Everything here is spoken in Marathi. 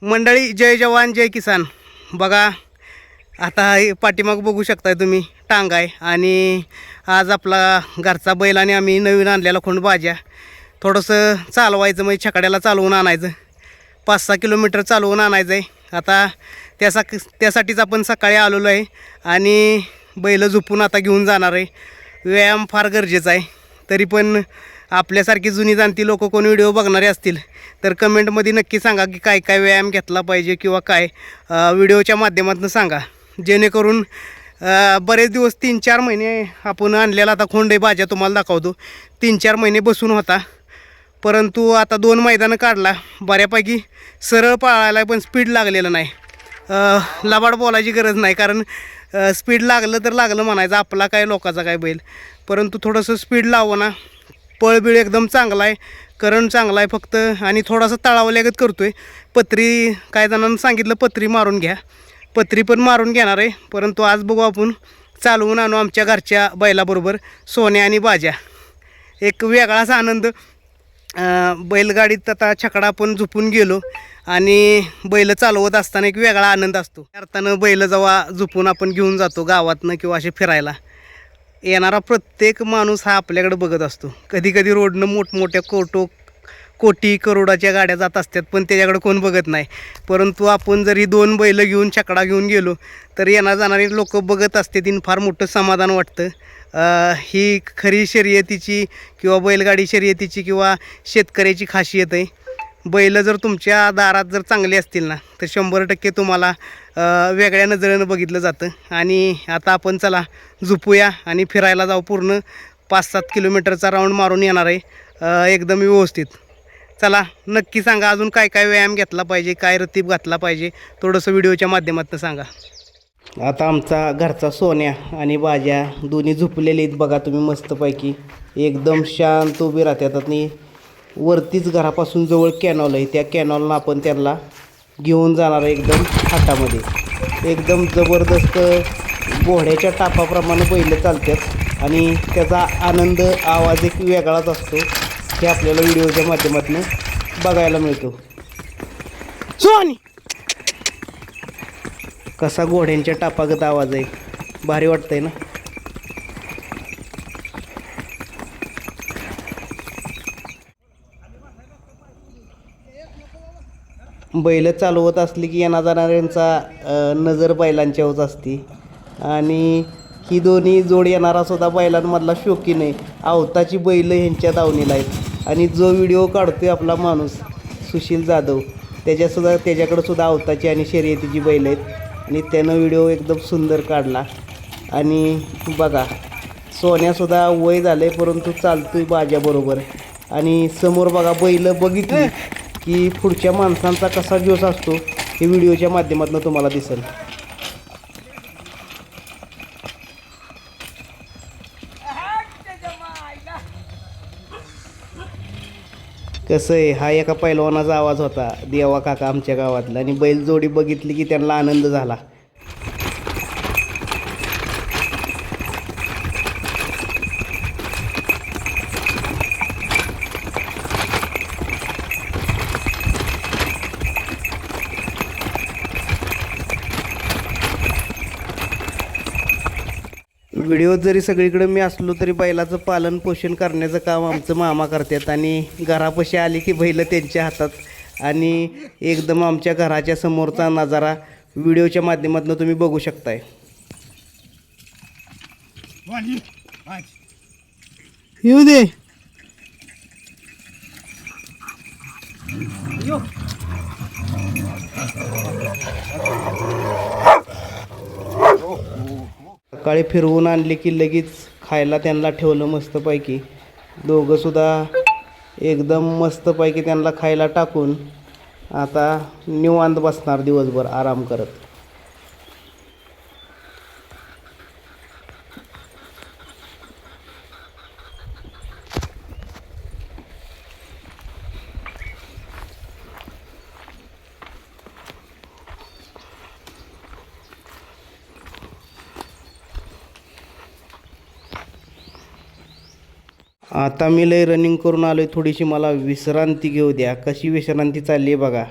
मंडळी, जय जवान जय किसान. बघा आता पाठीमाग बघू शकताय तुम्ही टांग आहे आणि आज आपला घरचा बैल आणि आम्ही नवीन आणलेला खोंड बाज्या थोडंसं चालवायचं, म्हणजे छकड्याला चालवून आणायचं. 5-6 किलोमीटर चालवून आणायचं आहे. आता त्यासाठीच आपण सकाळी आलेलो आहे आणि बैल झोपून आता घेऊन जाणार आहे. व्यायाम फार गरजेचा आहे. तरी पण आपल्यासारखी जुनी जाणती लोक कोण व्हिडिओ बघणारे असतील तर कमेंटमध्ये नक्की सांगा की काय काय व्यायाम घेतला पाहिजे किंवा काय व्हिडिओच्या माध्यमातून सांगा, जेणेकरून बरेच दिवस 3-4 महिने आपण आणलेला आता खोंड बाज्या तुम्हाला दाखवतो. 3-4 महिने बसून होता, परंतु आता 2 मैदानं काढला. बऱ्यापैकी सरळ पळायला पण स्पीड लागलेलं नाही. लबाड बोलायची गरज नाही, कारण स्पीड लागलं तर लागलं म्हणायचं, आपला काय लोकाचा काय बैल. परंतु थोडंसं स्पीड लावं ना, पळबिळ एकदम चांगला आहे, करंट चांगला आहे फक्त, आणि थोडासा तळावल्यागत करतो आहे. पत्री काय जणांना सांगितलं पत्री मारून घ्या, पत्री पण मारून घेणार आहे. परंतु आज बघू आपण चालवून आणू आमच्या घरच्या बैलाबरोबर सोन्या आणि बाज्या. एक वेगळाच आनंद. बैलगाडीत आता छकडा आपण झोपून गेलो आणि बैल चालवत असताना एक वेगळा आनंद असतो. अर्थानं बैल जेव्हा झोपून आपण घेऊन जातो गावातनं किंवा असे फिरायला, येणारा प्रत्येक माणूस हा आपल्याकडे बघत असतो. कधी कधी रोडनं मोठमोठ्या कोटी करोडाच्या गाड्या जात असतात, पण त्याच्याकडे कोण बघत नाही. परंतु आपण जरी 2 बैल घेऊन छकडा घेऊन गेलो तर येणार जाणारी लोक बघत असते. तीन फार मोठं समाधान वाटतं. ही खरी शर्यतीची किंवा बैलगाडी शर्यतीची किंवा शेतकऱ्याची खासियत आहे. बैल जर तुमच्या दारात जर चांगली असतील ना तर 100% तुम्हाला वेगळ्या नजरेनं बघितलं जातं. आणि आता आपण चला झोपूया आणि फिरायला जाऊ. पूर्ण 5-7 किलोमीटरचा राऊंड मारून येणार आहे एकदम व्यवस्थित. चला नक्की सांगा अजून काय काय व्यायाम घेतला पाहिजे, काय रतीब घातला पाहिजे, थोडंसं व्हिडिओच्या माध्यमातून सांगा. आता आमचा घरचा सोन्या आणि बाज्या दोन्ही झोपलेले आहेत बघा तुम्ही, मस्तपैकी एकदम शांत उभी राहतात. आणि वरतीच घरापासून जवळ कॅनॉल आहे, त्या कॅनॉलला आपण त्यांना घेऊन जाणार आहे एकदम हातामध्ये. एकदम जबरदस्त घोड्याच्या टापाप्रमाणे बैल चालतात आणि त्याचा आनंद आवाज एक वेगळाच असतो. हे आपल्याला व्हिडिओच्या माध्यमातून बघायला मिळतो. सोनी कसा घोड्यांच्या टापागत आवाज आहे, भारी वाटतंय ना. बैल चालवत असली की येणा जाणाऱ्यांचा नजर बैलांच्यावरच असते. आणि ही दोन्ही जोड येणारा सुद्धा बैलांमधला शौकीन आहे. आवताची बैल ह्यांच्या दावणीला आहेत. आणि जो व्हिडिओ काढतोय आपला माणूस सुशील जाधव, त्याच्याकडे सुद्धा आवताची आणि शर्यतीची बैल आहेत. आणि त्यानं व्हिडिओ एकदम सुंदर काढला. आणि बघा सोन्यासुद्धा वय झालं आहे परंतु चालतोय बाज्याबरोबर. आणि समोर बघा बैल बघितली की पुढच्या माणसांचा कसा जोश असतो हे व्हिडिओच्या माध्यमातून तुम्हाला दिसेल. कसं आहे, हा एका पैलवानाचा आवाज होता, देवा काका आमच्या गावातला. आणि बैल जोडी बघितली की त्यांना आनंद झाला. व्हिडिओ जरी सगळीकडे मी असलो तरी बैलाचं पालन पोषण करण्याचं काम आमचं मामा करतात. आणि घरापाशी आली की बैल त्यांच्या हातात. आणि एकदम आमच्या घराच्या समोरचा नजारा व्हिडिओच्या माध्यमातून तुम्ही बघू शकताय. येऊ दे. सकाळी फिरवून आणले की लगेच खायला त्यांना ठेवलं मस्तपैकी. दोघंसुद्धा एकदम मस्तपैकी त्यांना खायला टाकून आता निवांत बसणार दिवसभर आराम करत. आता मी लय रनिंग करून आलो आहे, थोडीशी मला विश्रांती घेऊ द्या. कशी विश्रांती चालली आहे बघा.